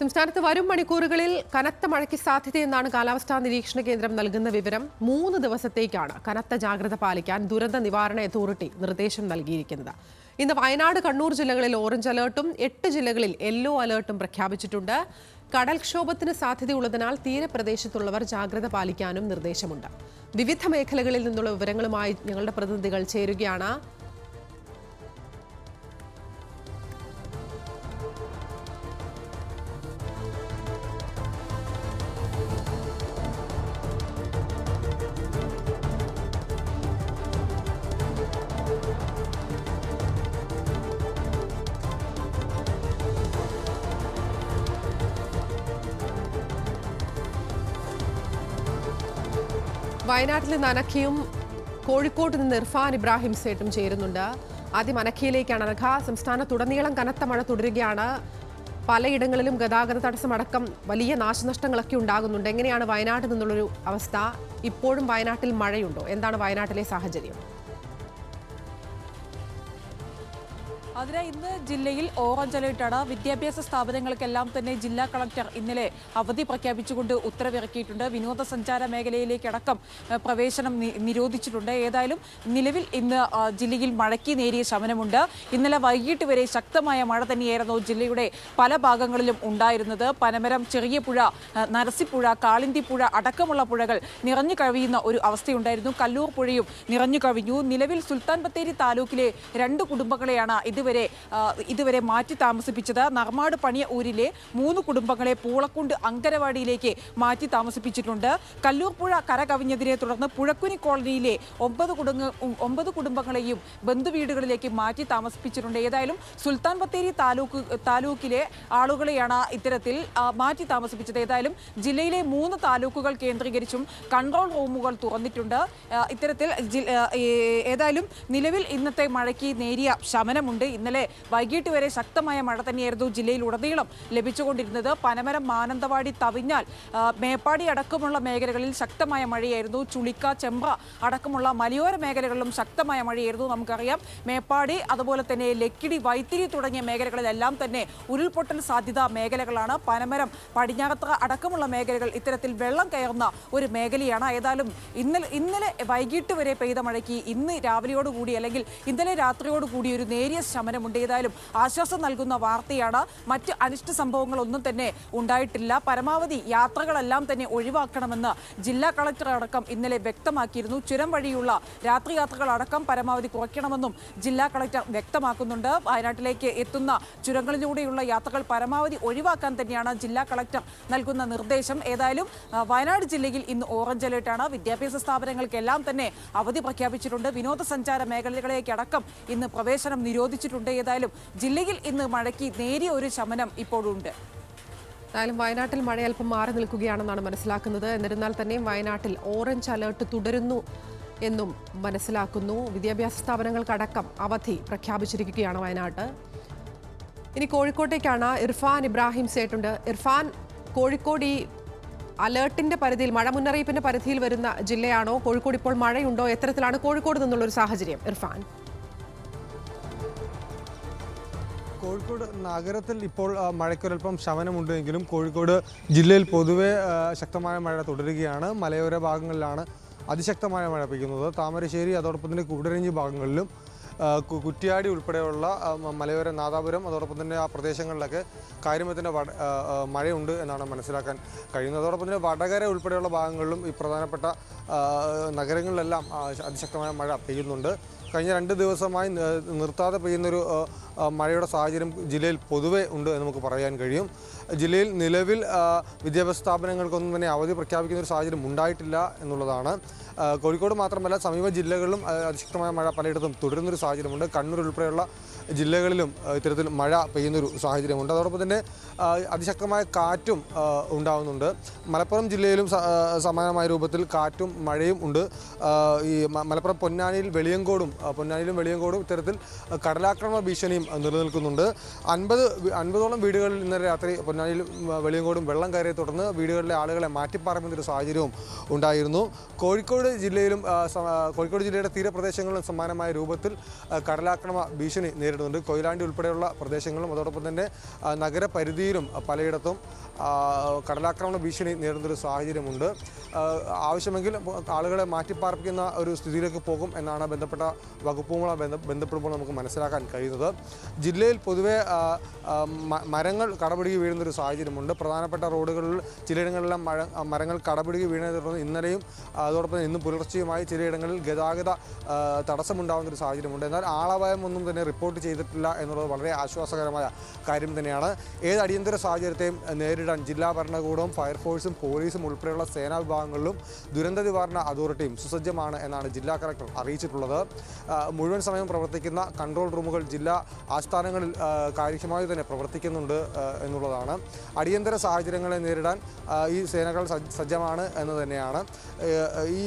സംസ്ഥാനത്ത് വരും മണിക്കൂറുകളിൽ കനത്ത മഴയ്ക്ക് സാധ്യതയെന്നാണ് കാലാവസ്ഥാ നിരീക്ഷണ കേന്ദ്രം നൽകുന്ന വിവരം. 3 ദിവസത്തേക്കാണ് കനത്ത ജാഗ്രത പാലിക്കാൻ ദുരന്ത നിവാരണ അതോറിറ്റി നിർദ്ദേശം നൽകിയിരിക്കുന്നത്. ഇന്ന് വയനാട്, കണ്ണൂർ ജില്ലകളിൽ ഓറഞ്ച് അലർട്ടും 8 ജില്ലകളിൽ യെല്ലോ അലർട്ടും പ്രഖ്യാപിച്ചിട്ടുണ്ട്. കടൽക്ഷോഭത്തിന് സാധ്യതയുള്ളതിനാൽ തീരപ്രദേശത്തുള്ളവർ ജാഗ്രത പാലിക്കാനും നിർദ്ദേശമുണ്ട്. വിവിധ മേഖലകളിൽ നിന്നുള്ള വിവരങ്ങളുമായി ഞങ്ങളുടെ പ്രതിനിധികൾ ചേരുകയാണ്. വയനാട്ടിൽ നിന്ന് അനഖയും കോഴിക്കോട് നിന്ന് ഇർഫാൻ ഇബ്രാഹിം സേട്ടും ചേരുന്നുണ്ട്. ആദ്യം അനഖയിലേക്കാണ്. അനഖ, സംസ്ഥാനത്തുടനീളം കനത്ത മഴ തുടരുകയാണ്. പലയിടങ്ങളിലും ഗതാഗത തടസ്സമടക്കം വലിയ നാശനഷ്ടങ്ങളൊക്കെ ഉണ്ടാകുന്നുണ്ട്. എങ്ങനെയാണ് വയനാട്ടിൽ നിന്നുള്ളൊരു അവസ്ഥ? ഇപ്പോഴും വയനാട്ടിൽ മഴയുണ്ടോ? എന്താണ് വയനാട്ടിലെ സാഹചര്യം? അതിനായി ഇന്ന് ജില്ലയിൽ ഓറഞ്ച് അലേർട്ടാണ്. വിദ്യാഭ്യാസ സ്ഥാപനങ്ങൾക്കെല്ലാം തന്നെ ജില്ലാ കളക്ടർ ഇന്നലെ അവധി പ്രഖ്യാപിച്ചുകൊണ്ട് ഉത്തരവിറക്കിയിട്ടുണ്ട്. വിനോദസഞ്ചാര മേഖലയിലേക്കടക്കം പ്രവേശനം നിരോധിച്ചിട്ടുണ്ട്. ഏതായാലും നിലവിൽ ഇന്ന് ജില്ലയിൽ മഴയ്ക്ക് നേരിയ ശമനമുണ്ട്. ഇന്നലെ വൈകിട്ട് വരെ ശക്തമായ മഴ തന്നെയായിരുന്നു ജില്ലയുടെ പല ഭാഗങ്ങളിലും ഉണ്ടായിരുന്നത്. പനമരം, ചെറിയ പുഴ, നരസിപ്പുഴ, കാളിന്തിപ്പുഴ അടക്കമുള്ള പുഴകൾ നിറഞ്ഞു കവിയുന്ന ഒരു അവസ്ഥയുണ്ടായിരുന്നു. കല്ലൂർ പുഴയും നിറഞ്ഞു കവിഞ്ഞു. നിലവിൽ സുൽത്താൻ ബത്തേരി താലൂക്കിലെ 2 കുടുംബങ്ങളെയാണ് ഇതുവരെ മാറ്റി താമസിപ്പിച്ചത്. നർമാട് പണിയ ഊരിലെ 3 കുടുംബങ്ങളെ പൂളക്കുണ്ട് അങ്കരവാടിയിലേക്ക് മാറ്റി താമസിപ്പിച്ചിട്ടുണ്ട്. കല്ലൂർ പുഴ കരകവിഞ്ഞതിനെ തുടർന്ന് പുഴക്കുനി കോളനിയിലെ 9 കുടുംബങ്ങളെയും ബന്ധുവീടുകളിലേക്ക് മാറ്റി താമസിപ്പിച്ചിട്ടുണ്ട്. ഏതായാലും സുൽത്താൻ ബത്തേരി താലൂക്കിലെ ആളുകളെയാണ് ഇത്തരത്തിൽ മാറ്റി താമസിപ്പിച്ചത്. ഏതായാലും ജില്ലയിലെ 3 താലൂക്കുകൾ കേന്ദ്രീകരിച്ചും കൺട്രോൾ റൂമുകൾ തുറന്നിട്ടുണ്ട്. ഇത്തരത്തിൽ ഏതായാലും നിലവിൽ ഇന്നത്തെ മഴയ്ക്ക് നേരിയ ശമനമുണ്ട്. ഇന്നലെ വൈകിട്ട് വരെ ശക്തമായ മഴ തന്നെയായിരുന്നു ജില്ലയിലുടനീളം ലഭിച്ചുകൊണ്ടിരുന്നത്. പനമരം, മാനന്തവാടി, തവിഞ്ഞാൽ, മേപ്പാടി അടക്കമുള്ള മേഖലകളിൽ ശക്തമായ മഴയായിരുന്നു. ചുളിക്ക, ചെമ്പ്ര അടക്കമുള്ള മലയോര മേഖലകളിലും ശക്തമായ മഴയായിരുന്നു. നമുക്കറിയാം, മേപ്പാടി, അതുപോലെ തന്നെ ലക്കിടി, വൈത്തിരി തുടങ്ങിയ മേഖലകളിലെല്ലാം തന്നെ ഉരുൾപൊട്ടൽ സാധ്യതാ മേഖലകളാണ്. പനമരം, പടിഞ്ഞാറത്ര അടക്കമുള്ള മേഖലകൾ ഇത്തരത്തിൽ വെള്ളം കയറുന്ന ഒരു മേഖലയാണ്. ഏതായാലും ഇന്നലെ വൈകിട്ട് വരെ പെയ്ത മഴയ്ക്ക് ഇന്ന് രാവിലെയോടുകൂടി അല്ലെങ്കിൽ ഇന്നലെ രാത്രിയോടുകൂടി ഒരു നേരിയ ശമനമുണ്ട്. ഏതായാലും ആശ്വാസം നൽകുന്ന വാർത്തയാണ്. മറ്റ് അനിഷ്ട സംഭവങ്ങളൊന്നും തന്നെ ഉണ്ടായിട്ടില്ല. പരമാവധി യാത്രകളെല്ലാം തന്നെ ഒഴിവാക്കണമെന്ന് ജില്ലാ കളക്ടർ അടക്കം ഇന്നലെ വ്യക്തമാക്കിയിരുന്നു. ചുരം വഴിയുള്ള രാത്രി യാത്രകളടക്കം പരമാവധി കുറയ്ക്കണമെന്നും ജില്ലാ കളക്ടർ വ്യക്തമാക്കുന്നുണ്ട്. വയനാട്ടിലേക്ക് എത്തുന്ന ചുരങ്ങളിലൂടെയുള്ള യാത്രകൾ പരമാവധി ഒഴിവാക്കാൻ തന്നെയാണ് ജില്ലാ കളക്ടർ നൽകുന്ന നിർദ്ദേശം. ഏതായാലും വയനാട് ജില്ലയിൽ ഇന്ന് ഓറഞ്ച് അലേർട്ടാണ്. വിദ്യാഭ്യാസ സ്ഥാപനങ്ങൾക്കെല്ലാം തന്നെ അവധി പ്രഖ്യാപിച്ചിട്ടുണ്ട്. വിനോദസഞ്ചാര മേഖലകളിലേക്കടക്കം ഇന്ന് പ്രവേശനം നിരോധിച്ചിട്ടുണ്ട്. ഏതായാലും ജില്ലയിൽ ഇന്ന് മഴയ്ക്ക് നേരിയ ഒരു ശമനം ഇപ്പോഴുണ്ട്. എന്തായാലും വയനാട്ടിൽ മഴ അല്പം മാറി നിൽക്കുകയാണെന്നാണ് മനസ്സിലാക്കുന്നത്. എന്നിരുന്നാൽ തന്നെയും വയനാട്ടിൽ ഓറഞ്ച് അലർട്ട് തുടരുന്നു എന്നും മനസ്സിലാക്കുന്നു. വിദ്യാഭ്യാസ സ്ഥാപനങ്ങൾക്കടക്കം അവധി പ്രഖ്യാപിച്ചിരിക്കുകയാണ് വയനാട്ട്. ഇനി കോഴിക്കോട്ടേക്കാണ്. ഇർഫാൻ ഇബ്രാഹിം സേട്ടുണ്ട്. ഇർഫാൻ, കോഴിക്കോട് ഈ അലേർട്ടിന്റെ പരിധിയിൽ, മഴ മുന്നറിയിപ്പിന്റെ പരിധിയിൽ വരുന്ന ജില്ലയാണോ? കോഴിക്കോട് ഇപ്പോൾ മഴയുണ്ടോ? എത്തരത്തിലാണ് കോഴിക്കോട് നിന്നുള്ളൊരു സാഹചര്യം ഇർഫാൻ? കോഴിക്കോട് നഗരത്തിൽ ഇപ്പോൾ മഴയ്ക്കൊരൽപ്പം ശമനമുണ്ടെങ്കിലും കോഴിക്കോട് ജില്ലയിൽ പൊതുവെ ശക്തമായ മഴ തുടരുകയാണ്. മലയോര ഭാഗങ്ങളിലാണ് അതിശക്തമായ മഴ പെയ്യുന്നത്. താമരശ്ശേരി, അതോടൊപ്പം തന്നെ കൂടരഞ്ഞി ഭാഗങ്ങളിലും കുറ്റ്യാടി ഉൾപ്പെടെയുള്ള മലയോര നാദാപുരം, അതോടൊപ്പം തന്നെ ആ പ്രദേശങ്ങളിലൊക്കെ കാര്യമത്തിൻ്റെ മഴയുണ്ട് എന്നാണ് മനസ്സിലാക്കാൻ കഴിയുന്നത്. അതോടൊപ്പം തന്നെ വടകര ഉൾപ്പെടെയുള്ള ഭാഗങ്ങളിലും ഈ പ്രധാനപ്പെട്ട നഗരങ്ങളിലെല്ലാം അതിശക്തമായ മഴ പെയ്യുന്നുണ്ട്. കഴിഞ്ഞ 2 ദിവസമായി നിർത്താതെ പെയ്യുന്നൊരു മഴയുടെ സാഹചര്യം ജില്ലയിൽ പൊതുവെ ഉണ്ട് എന്ന് നമുക്ക് പറയാൻ കഴിയും. ജില്ലയിൽ നിലവിൽ വിദ്യാഭ്യാസ സ്ഥാപനങ്ങൾക്കൊന്നും തന്നെ അവധി പ്രഖ്യാപിക്കുന്ന ഒരു സാഹചര്യം ഉണ്ടായിട്ടില്ല എന്നുള്ളതാണ്. കോഴിക്കോട് മാത്രമല്ല, സമീപ ജില്ലകളിലും അതിശക്തമായ മഴ പലയിടത്തും തുടരുന്നൊരു സാഹചര്യമുണ്ട്. കണ്ണൂർ ഉൾപ്പെടെയുള്ള ജില്ലകളിലും ഇത്തരത്തിൽ മഴ പെയ്യുന്നൊരു സാഹചര്യമുണ്ട്. അതോടൊപ്പം തന്നെ അതിശക്തമായ കാറ്റും ഉണ്ടാകുന്നുണ്ട്. മലപ്പുറം ജില്ലയിലും സമാനമായ രൂപത്തിൽ കാറ്റും മഴയും ഉണ്ട്. ഈ മലപ്പുറം പൊന്നാനിയിലും വെളിയങ്കോടും ഇത്തരത്തിൽ കടലാക്രമണ ഭീഷണിയും ഇനിയും നിലനിൽക്കുന്നുണ്ട്. 50ഓളം വീടുകളിൽ ഇന്നലെ രാത്രി പൊന്നാനിയിലും വെളിയങ്കോടും വെള്ളം കയറിയെ തുടർന്ന് വീടുകളിലെ ആളുകളെ മാറ്റിപ്പാർപ്പിക്കുന്നൊരു സാഹചര്യവും ഉണ്ടായിരുന്നു. കോഴിക്കോട് ജില്ലയുടെ തീരപ്രദേശങ്ങളിലും സമാനമായ രൂപത്തിൽ കടലാക്രമണ ഭീഷണി നേരിടുന്നുണ്ട്. കൊയിലാണ്ടി ഉൾപ്പെടെയുള്ള പ്രദേശങ്ങളും അതോടൊപ്പം തന്നെ നഗരപരിധിയിലും പലയിടത്തും കടലാക്രമണ ഭീഷണി നേരിടുന്നൊരു സാഹചര്യമുണ്ട്. ആവശ്യമെങ്കിൽ ആളുകളെ മാറ്റിപ്പാർപ്പിക്കുന്ന ഒരു സ്ഥിതിയിലേക്ക് പോകും എന്നാണ് ബന്ധപ്പെട്ട വകുപ്പുകളുമായി ബന്ധപ്പെടുമ്പോൾ നമുക്ക് മനസ്സിലാക്കാൻ കഴിയുന്നത്. ജില്ലയിൽ പൊതുവെ മരങ്ങൾ കടപിടിക്ക് വീഴുന്നൊരു സാഹചര്യമുണ്ട്. പ്രധാനപ്പെട്ട റോഡുകളിൽ ചിലയിടങ്ങളിലെല്ലാം മരങ്ങൾ കടപിടിക്ക് വീഴുന്നതിനെ തുടർന്ന് ഇന്നലെയും അതോടൊപ്പം ഇന്നും പുലർച്ചെയുമായി ചിലയിടങ്ങളിൽ ഗതാഗത തടസ്സമുണ്ടാകുന്നൊരു സാഹചര്യമുണ്ട്. എന്നാൽ ആളപായം ഒന്നും തന്നെ റിപ്പോർട്ട് ചെയ്തിട്ടില്ല എന്നുള്ളത് വളരെ ആശ്വാസകരമായ കാര്യം തന്നെയാണ്. ഏത് അടിയന്തര സാഹചര്യത്തെയും നേരിടാൻ ജില്ലാ ഭരണകൂടവും ഫയർഫോഴ്സും പോലീസും ഉൾപ്പെടെയുള്ള സേനാ വിഭാഗങ്ങളിലും ദുരന്ത നിവാരണ അതോറിറ്റിയും സുസജ്ജമാണ് എന്നാണ് ജില്ലാ കളക്ടർ അറിയിച്ചിട്ടുള്ളത്. മുഴുവൻ സമയം പ്രവർത്തിക്കുന്ന കൺട്രോൾ റൂമുകൾ ജില്ലാ ആസ്ഥാനങ്ങളിൽ കാര്യക്ഷമമായി തന്നെ പ്രവർത്തിക്കുന്നുണ്ട് എന്നുള്ളതാണ്. അടിയന്തര സാഹചര്യങ്ങളെ നേരിടാൻ ഈ സേനകൾ സജ്ജമാണ് എന്ന് തന്നെയാണ്. ഈ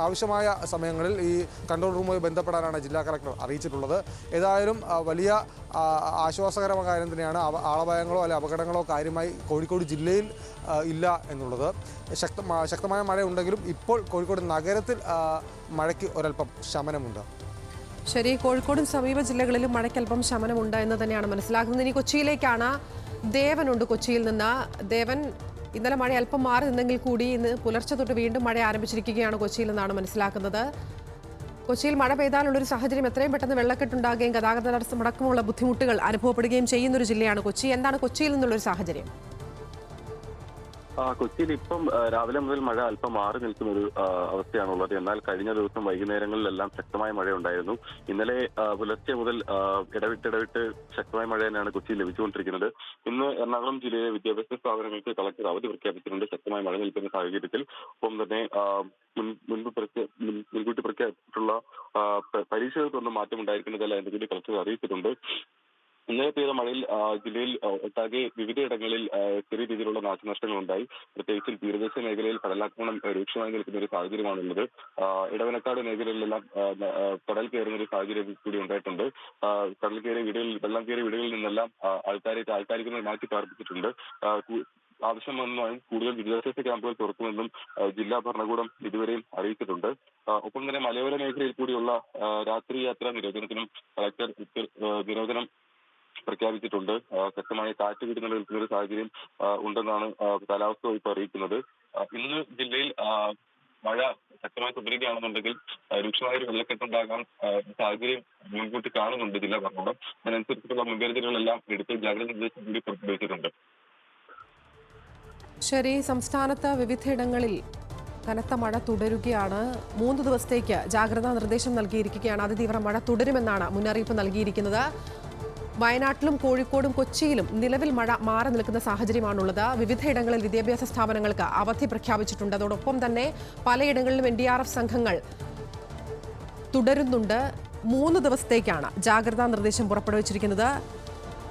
ആവശ്യമായ സമയങ്ങളിൽ ഈ കൺട്രോൾ റൂമുമായി ബന്ധപ്പെടാനാണ് ജില്ലാ കളക്ടർ അറിയിച്ചിട്ടുള്ളത്. ഏതായാലും വലിയ ആശ്വാസകരമായ കാര്യം തന്നെയാണ്. ആളപായങ്ങളോ അല്ലെങ്കിൽ അപകടങ്ങളോ കാര്യമായി കോഴിക്കോട് ജില്ലയിൽ ഇല്ല എന്നുള്ളത്. ശക്തമായ മഴ ഉണ്ടെങ്കിലും ഇപ്പോൾ കോഴിക്കോട് നഗരത്തിൽ മഴയ്ക്ക് ഒരൽപ്പം ശമനമുണ്ട്. ശരി, കോഴിക്കോടും സമീപ ജില്ലകളിലും മഴയ്ക്കൽപ്പം ശമനമുണ്ട് എന്ന് തന്നെയാണ് മനസ്സിലാക്കുന്നത്. ഇനി കൊച്ചിയിലേക്കാണ്. ദേവനുണ്ട് കൊച്ചിയിൽ നിന്ന്. ദേവൻ, ഇന്നലെ മഴ അല്പം മാറി നിന്നെങ്കിൽ കൂടി ഇന്ന് പുലർച്ചെ തൊട്ട് വീണ്ടും മഴ ആരംഭിച്ചിരിക്കുകയാണ് കൊച്ചിയിൽ നിന്നാണ് മനസ്സിലാക്കുന്നത്. കൊച്ചിയിൽ മഴ പെയ്താലുള്ളൊരു സാഹചര്യം എത്രയും പെട്ടെന്ന് വെള്ളക്കെട്ടുണ്ടാകുകയും ഗതാഗത തടസ്സമടക്കമുള്ള ബുദ്ധിമുട്ടുകൾ അനുഭവപ്പെടുകയും ചെയ്യുന്നൊരു ജില്ലയാണ് കൊച്ചി. എന്താണ് കൊച്ചിയിൽ നിന്നുള്ളൊരു സാഹചര്യം? കൊച്ചിയിൽ ഇപ്പം രാവിലെ മുതൽ മഴ അല്പം മാറി നിൽക്കുന്ന ഒരു അവസ്ഥയാണുള്ളത്. എന്നാൽ കഴിഞ്ഞ ദിവസം വൈകുന്നേരങ്ങളിലെല്ലാം ശക്തമായ മഴയുണ്ടായിരുന്നു. ഇന്നലെ പുലർച്ചെ മുതൽ ഇടവിട്ട് ശക്തമായ മഴ തന്നെയാണ് കൊച്ചിയിൽ ലഭിച്ചുകൊണ്ടിരിക്കുന്നത്. ഇന്ന് എറണാകുളം ജില്ലയിലെ വിദ്യാഭ്യാസ സ്ഥാപനങ്ങൾക്ക് കളക്ടർ അവധി പ്രഖ്യാപിച്ചിട്ടുണ്ട് ശക്തമായ മഴ നിൽക്കുന്ന സാഹചര്യത്തിൽ. ഒപ്പം തന്നെ മുൻകൂട്ടി പ്രഖ്യാപിച്ചിട്ടുള്ള പരീക്ഷകൾക്കൊന്നും മാറ്റം ഉണ്ടായിരിക്കുന്നതല്ല എന്ന് കൂടി കളക്ടർ അറിയിച്ചിട്ടുണ്ട്. ഇന്നലെ പെയ്ത മഴയിൽ ജില്ലയിൽ ഒട്ടാകെ വിവിധയിടങ്ങളിൽ ചെറിയ രീതിയിലുള്ള നാശനഷ്ടങ്ങളുണ്ടായി. പ്രത്യേകിച്ചും തീരദേശ മേഖലയിൽ കടലാക്രമണം രൂക്ഷമായി നിൽക്കുന്ന ഒരു സാഹചര്യമാണുള്ളത്. ഇടവനക്കാട് മേഖലയിലെല്ലാം കടൽ കയറുന്ന ഒരു സാഹചര്യം കൂടി ഉണ്ടായിട്ടുണ്ട്. കടൽ കയറിയ വീടുകളിൽ വെള്ളം കയറിയ വീടുകളിൽ നിന്നെല്ലാം താൽക്കാലികമായി മാറ്റി പാർപ്പിച്ചിട്ടുണ്ട്. ആവശ്യം വന്നതും കൂടുതൽ ദുരിതാശ്വാസ ക്യാമ്പുകൾ തുറക്കുമെന്നും ജില്ലാ ഭരണകൂടം ഇതുവരെയും അറിയിച്ചിട്ടുണ്ട്. ഒപ്പം തന്നെ മലയോര മേഖലയിൽ കൂടിയുള്ള രാത്രി യാത്രാ നിരോധനത്തിനും കളക്ടർ നിരോധനം പ്രഖ്യാപിച്ചിട്ടുണ്ട്. ശക്തമായ കാറ്റ് വീട് നിലനിൽക്കുന്ന ഒരു സാഹചര്യം ഉണ്ടെന്നാണ് കാലാവസ്ഥ വകുപ്പ് അറിയിക്കുന്നത്. ഇന്ന് ജില്ലയിൽ മഴ ശക്തമായി തുടരുകയാണെന്നുണ്ടെങ്കിൽ രൂക്ഷമായ ഒരു വെള്ളക്കെട്ടുണ്ടാകാൻ സാഹചര്യം മുൻകൂട്ടി കാണുന്നുണ്ട് ജില്ലാ ഭരണകൂടം. അതിനനുസരിച്ചിട്ടുള്ള മുൻകരുതലുകളെല്ലാം എടുത്ത് ജാഗ്രതാ നിർദ്ദേശം കൂടി പുറപ്പെടുവിച്ചിട്ടുണ്ട്. ശരി, സംസ്ഥാനത്ത് വിവിധയിടങ്ങളിൽ കനത്ത മഴ തുടരുകയാണ്. 3 ദിവസത്തേക്ക് ജാഗ്രതാ നിർദ്ദേശം നൽകിയിരിക്കുകയാണ്. അതിതീവ്ര മഴ തുടരുമെന്നാണ് മുന്നറിയിപ്പ് നൽകിയിരിക്കുന്നത്. വയനാട്ടിലും കോഴിക്കോടും കൊച്ചിയിലും നിലവിൽ മഴ മാറി നിൽക്കുന്ന സാഹചര്യമാണുള്ളത്. വിവിധയിടങ്ങളിൽ വിദ്യാഭ്യാസ സ്ഥാപനങ്ങൾക്ക് അവധി പ്രഖ്യാപിച്ചിട്ടുണ്ട്. അതോടൊപ്പം തന്നെ പലയിടങ്ങളിലും NDRF സംഘങ്ങൾ തുടരുന്നുണ്ട്. 3 ദിവസത്തേക്കാണ് ജാഗ്രതാ നിർദ്ദേശം പുറപ്പെടുവിച്ചിരിക്കുന്നത്.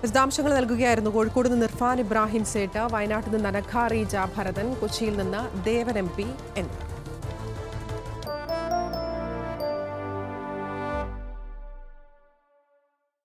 വിശദാംശങ്ങൾ നൽകുകയായിരുന്നു കോഴിക്കോട് നിന്ന് ഇർഫാൻ ഇബ്രാഹിം സേട്ട്, വയനാട്ടിൽ നിന്ന് അനഘ റീജ ഭരതൻ, കൊച്ചിയിൽ നിന്ന് ദേവൻ MP എന്നിവർ.